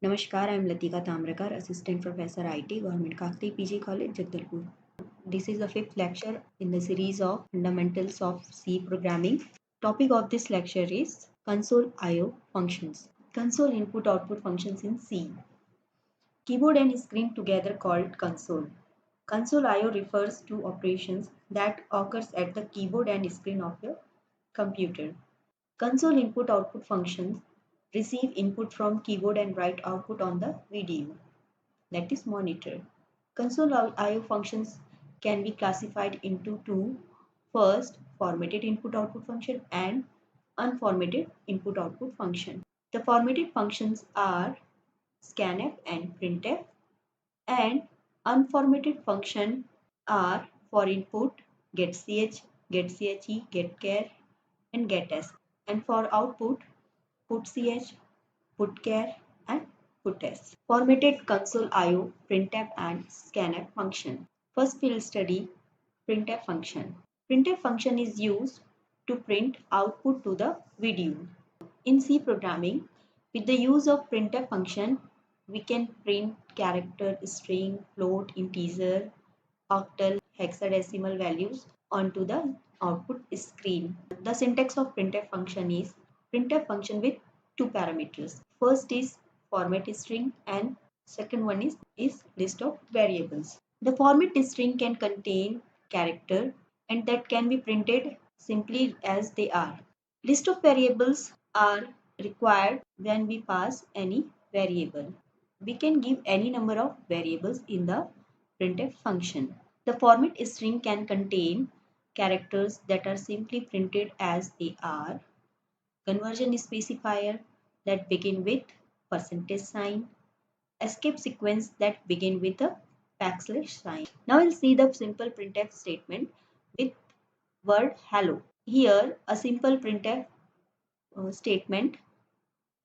Namaskar, I am Latika Tamrakar, Assistant Professor IT, Government Kakti PG College, Jagdalpur. This is the fifth lecture in the series of Fundamentals of C Programming. Topic of this lecture is Console I/O functions. Console input-output functions in C. Keyboard and screen together called console. Console I/O refers to operations that occurs at the keyboard and screen of your computer. Console input-output functions receive input from keyboard and write output on the VDU, that is monitor. Console I/O functions can be classified into two. First, formatted input-output function and unformatted input-output function. The formatted functions are scanf and printf, and unformatted function are for input getch, getche, getchar, and getS, and for output putch, putchar, and puts. Formatted console I/O, printf, and scanf function. First we'll study printf function. Printf function is used to print output to the VDU. In C programming, with the use of printf function, we can print character, string, float, integer, octal, hexadecimal values onto the output screen. The syntax of printf function is printf function with two parameters. First is format string and second one is list of variables. The format string can contain character and that can be printed simply as they are. List of variables are required when we pass any variable. We can give any number of variables in the printf function. The format string can contain characters that are simply printed as they are, conversion specifier that begin with percentage sign, escape sequence that begin with a backslash sign. Now we'll see the simple printf statement with word hello. Here a simple printf statement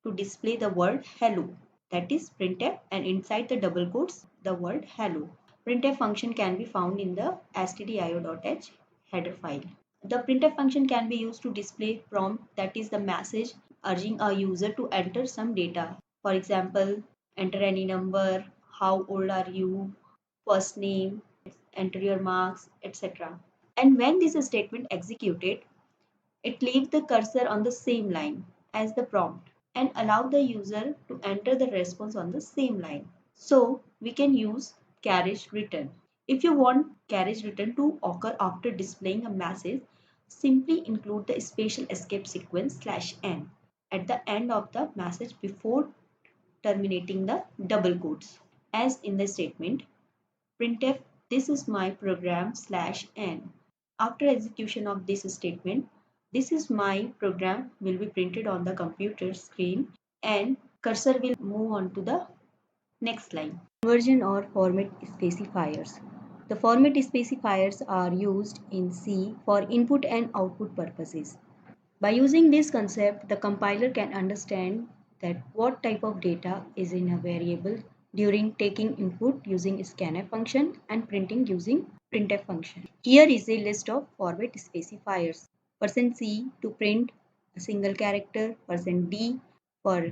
to display the word hello, that is printf, and inside the double quotes the word hello. Printf function can be found in the stdio.h header file. The printf function can be used to display prompt, that is the message urging a user to enter some data. For example, enter any number, how old are you, first name, enter your marks, etc. And when this statement executed, it leaves the cursor on the same line as the prompt and allow the user to enter the response on the same line. So we can use carriage return. If you want carriage return to occur after displaying a message, simply include the special escape sequence /n at the end of the message before terminating the double quotes. As in the statement, printf this is my program /n. After execution of this statement, this is my program will be printed on the computer screen and cursor will move on to the next line. Conversion or format specifiers. The format specifiers are used in C for input and output purposes. By using this concept, the compiler can understand that what type of data is in a variable during taking input using scanf function and printing using printf function. Here is a list of format specifiers. %C to print a single character, %D for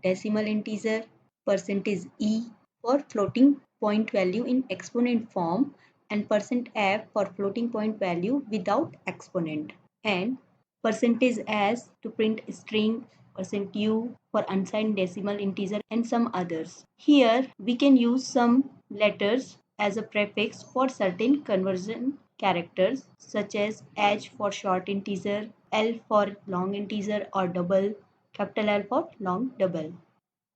decimal integer, %E for floating point value in exponent form, and %F for floating point value without exponent, and %S to print string, %U for unsigned decimal integer, and some others. Here we can use some letters as a prefix for certain conversion characters such as H for short integer, L for long integer or double, capital L for long double.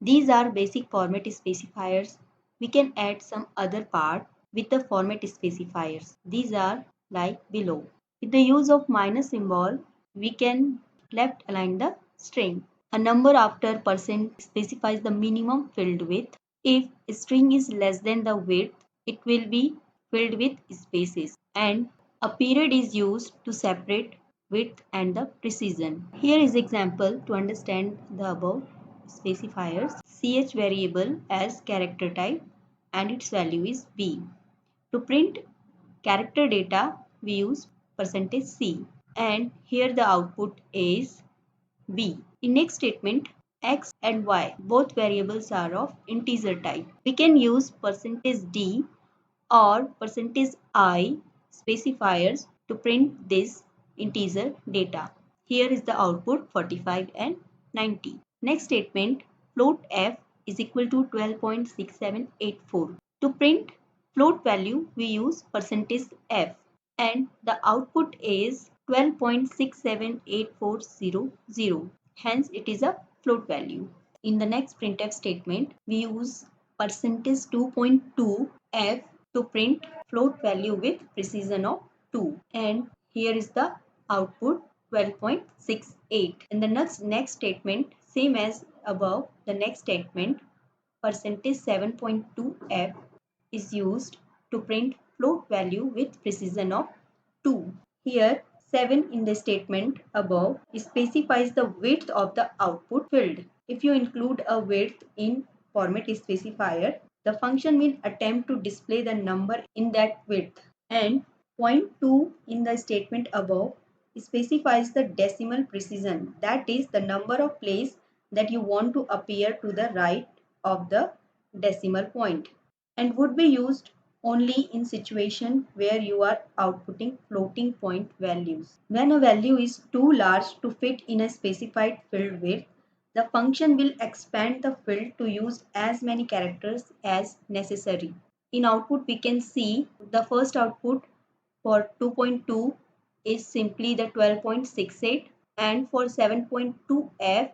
These are basic format specifiers. We can add some other part with the format specifiers. These are like below. With the use of minus symbol, we can left align the string. A number after % specifies the minimum filled width. If string is less than the width, it will be filled with spaces. And a period is used to separate width and the precision. Here is example to understand the above specifiers. Ch variable as character type and its value is b. To print character data, we use %C, and here the output is b. In next statement, x and y. Both variables are of integer type. We can use %d or %i specifiers to print this integer data. Here is the output 45 and 90. Next statement, float f is equal to 12.6784. To print float value, we use %f and the output is 12.678400. Hence, it is a float value. In the next printf statement, we use %2.2f to print float value with precision of 2. And here is the output 12.68. In the next statement, same as above, the next statement, %7.2f is used to print float value with precision of 2. Here 7 in the statement above specifies the width of the output field. If you include a width in format specifier, the function will attempt to display the number in that width. And point 2 in the statement above specifies the decimal precision, that is the number of place that you want to appear to the right of the decimal point, and would be used only in situation where you are outputting floating point values. When a value is too large to fit in a specified field width, the function will expand the field to use as many characters as necessary. In output, we can see the first output for 2.2 is simply the 12.68, and for 7.2f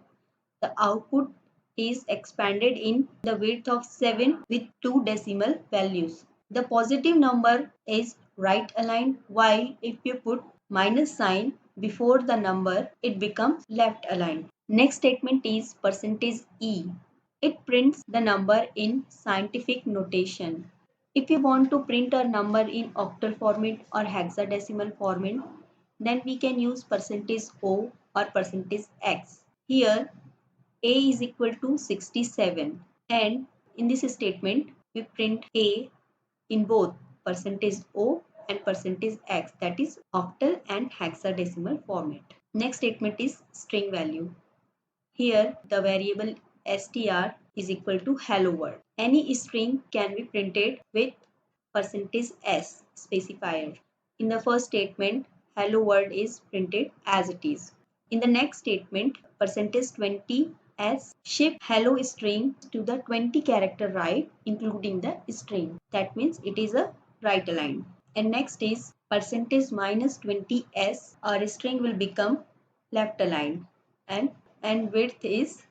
the output is expanded in the width of 7 with 2 decimal values. The positive number is right aligned, while if you put minus sign before the number, it becomes left aligned. Next statement is %e. It prints the number in scientific notation. If you want to print a number in octal format or hexadecimal format, then we can use %o or %x. Here a is equal to 67, and in this statement we print a in both %o and %x, that is octal and hexadecimal format. Next statement is string value. Here the variable str is equal to hello world. Any string can be printed with %s specifier. In the first statement, hello world is printed as it is. In the next statement, %20s shift hello string to the 20 character right, including the string. That means it is a right aligned. And next is %-20s, our string will become left aligned, and width is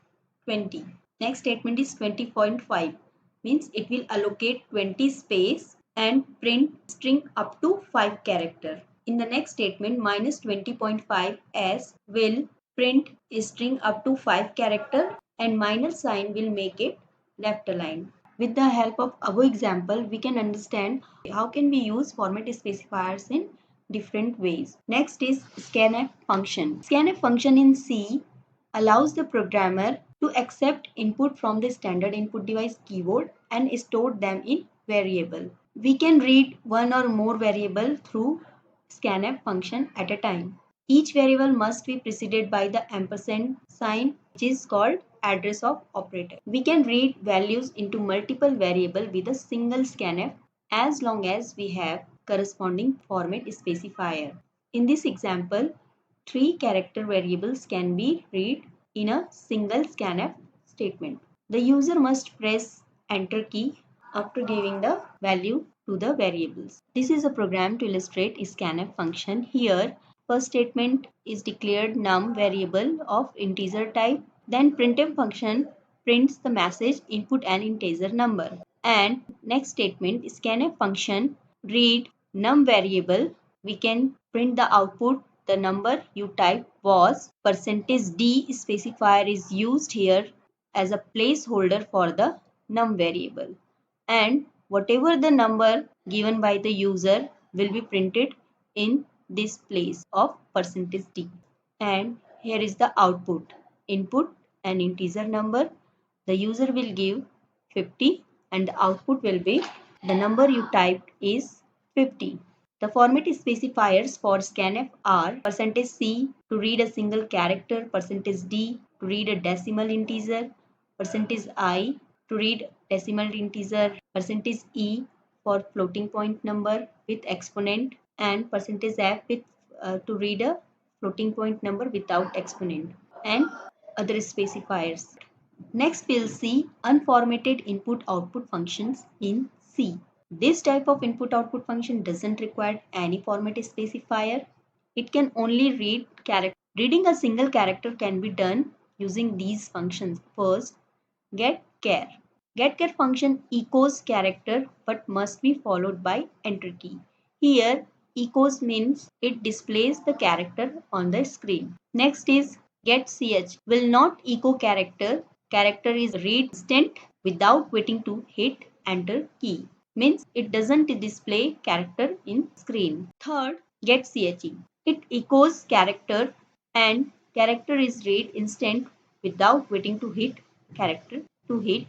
20. Next statement is 20.5, means it will allocate 20 space and print string up to 5 character. In the next statement, -20.5s will print a string up to 5 character, and minus sign will make it left aligned. With the help of above example, we can understand how can we use format specifiers in different ways. Next is scanf function. Scanf function in C allows the programmer to accept input from the standard input device keyboard and store them in variable. We can read one or more variable through scanf function at a time. Each variable must be preceded by the ampersand sign, which is called address of operator. We can read values into multiple variables with a single scanf as long as we have corresponding format specifier. In this example, 3 character variables can be read in a single scanf statement. The user must press enter key after giving the value to the variables. This is a program to illustrate scanf function. Here, first statement is declared num variable of integer type. Then printf function prints the message input an integer number. And next statement, scanf function read num variable. We can print the output. The number you typed was %d specifier is used here as a placeholder for the num variable, and whatever the number given by the user will be printed in this place of %d. And here is the output. Input an integer number. The user will give 50 and the output will be the number you typed is 50. The format specifiers for scanf are %c to read a single character, %d to read a decimal integer, percentage I to read decimal integer, percentage E for floating point number with exponent, and percentage F with to read a floating point number without exponent, and other specifiers. Next, we'll see unformatted input-output functions in C. This type of input-output function doesn't require any format specifier. It can only read character. Reading a single character can be done using these functions. First, getChar. GetChar function echoes character but must be followed by enter key. Here, echoes means it displays the character on the screen. Next is getCh. Will not echo character. Character is read instant without waiting to hit enter key. Means it doesn't display character in screen. Third, getChe. It echoes character and character is read instant without waiting to hit character to hit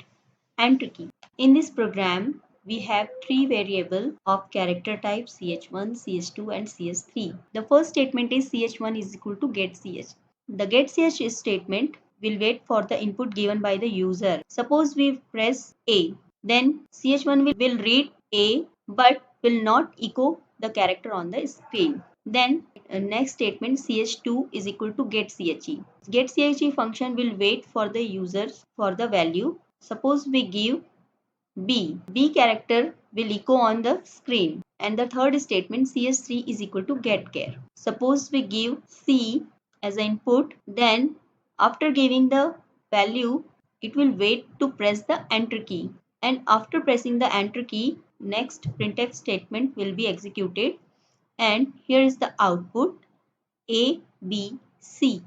enter key. In this program, we have three variables of character type ch1, ch2 and ch3. The first statement is ch1 is equal to getch. The getch statement will wait for the input given by the user. Suppose we press A, then ch1 will read A but will not echo the character on the screen. Then next statement ch2 is equal to getche. Getche function will wait for the users for the value. Suppose we give B. B character will echo on the screen. And the third statement ch3 is equal to getchar. Suppose we give C as an input, then after giving the value, it will wait to press the enter key. And after pressing the enter key, next printf statement will be executed. And here is the output A, B, C.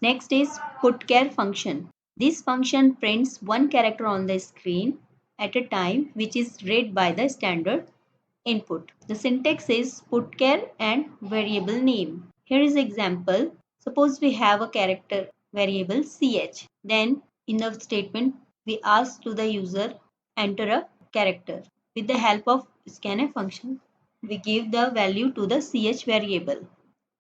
Next is putchar function. This function prints one character on the screen at a time which is read by the standard input. The syntax is putchar and variable name. Here is example. Suppose we have a character variable ch. Then in the statement we ask to the user enter a character. With the help of scanf function, we give the value to the ch variable.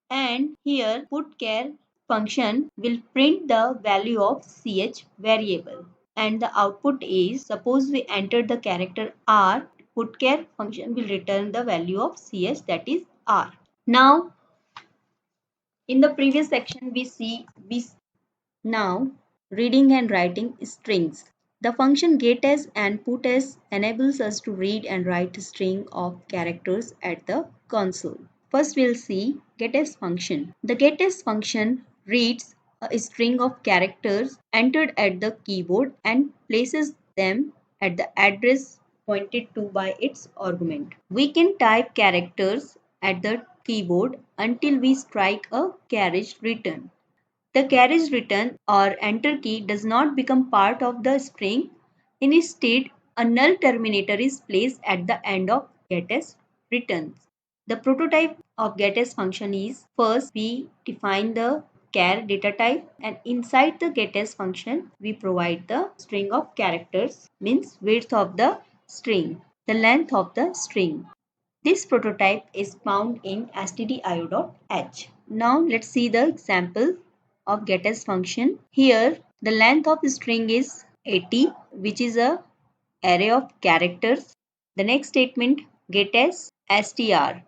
And here putchar function will print the value of ch variable, and the output is, suppose we enter the character r, putchar function will return the value of ch, that is r. Now in the previous section we now reading and writing strings. The function getAs and putAs enables us to read and write a string of characters at the console. First we'll see getAs function. The getAs function reads a string of characters entered at the keyboard and places them at the address pointed to by its argument. We can type characters at the keyboard until we strike a carriage return. The carriage return or enter key does not become part of the string. Instead, a null terminator is placed at the end of getAs returns. The prototype of getAs function is, first we define the char data type, and inside the getAs function we provide the string of characters, means width of the string, the length of the string. This prototype is found in stdio.h. Now let's see the example of getAs function. Here the length of the string is 80, which is a array of characters. The next statement getAs str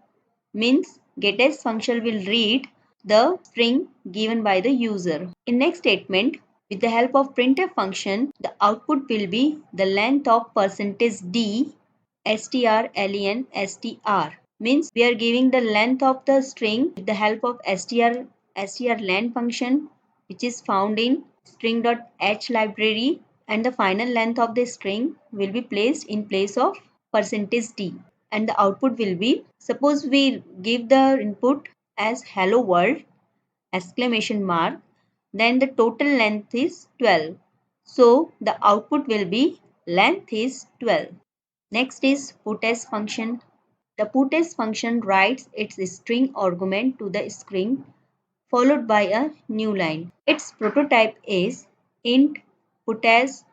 means getAs function will read the string given by the user. In next statement, with the help of printf function, the output will be the length of %d strlen means we are giving the length of the string with the help of strlen function, which is found in string.h library, and the final length of the string will be placed in place of %d, and the output will be, suppose we give the input as hello world exclamation mark, then the total length is 12, so the output will be length is 12. Next is putAs function. The putAs function writes its string argument to the string followed by a new line. Its prototype is int putAs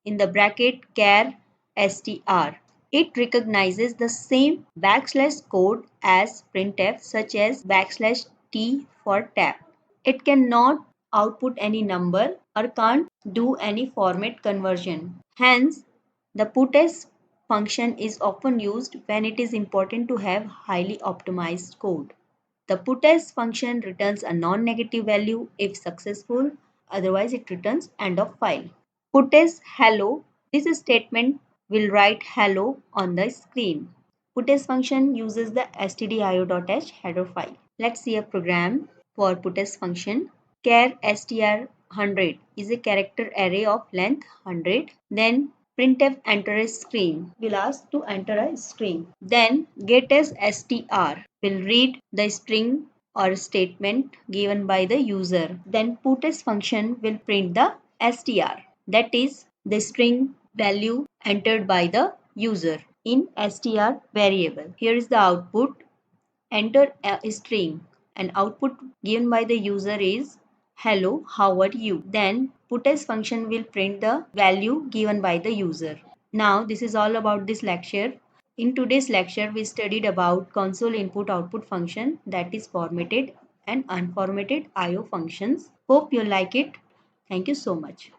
in the bracket char str. It recognizes the same backslash code as printf, such as \t for tab. It cannot output any number or can't do any format conversion. Hence, the putS function is often used when it is important to have highly optimized code. The putS function returns a non-negative value if successful, otherwise it returns end of file. PutS hello. This statement will write hello on the screen. PutS function uses the stdio.h header file. Let's see a program for putS function. Char str100 is a character array of length 100. Then printf enter a string will ask to enter a string. Then getAsStr will read the string or statement given by the user. Then putS function will print the str, that is the string value entered by the user in str variable. Here is the output. Enter a string and output given by the user is hello, how are you? Then putS function will print the value given by the user. Now this is all about this lecture. In today's lecture we studied about console input output function, that is formatted and unformatted IO functions. Hope you like it. Thank you so much.